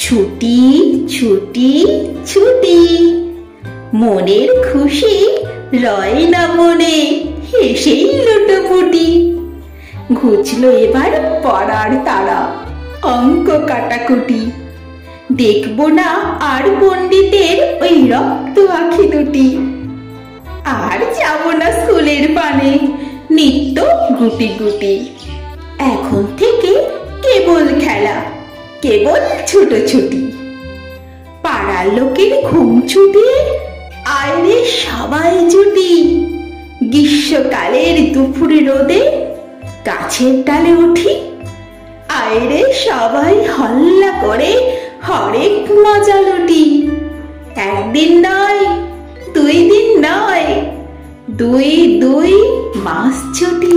ছুটি ছুটি ছুটি, মনের খুশি রয় না মনে, হেসেই লুটোপুটি। ঘুচলো এবার পড়ার তারা, অঙ্ক কাটাকুটি। দেখবো না আর পণ্ডিতের ওই রক্ত আঁখি দুটি। আর যাবো না স্কুলের পানে, নিত্য গুটি গুটি। এখন থেকে কেবল খেলা, কেবল ছুটোছুটি। পাড়ার লোকের ঘুম ছুটিয়ে আয়রে সবাই জুটি। গ্রীষ্মকালের দুপুরে রোদে গাছের ডালে উঠি। আয়রে সবাই হল্লা করে হরেক মজা লুটি। একদিন নয়, 2 দিন নয়, 2 মাস ছুটি।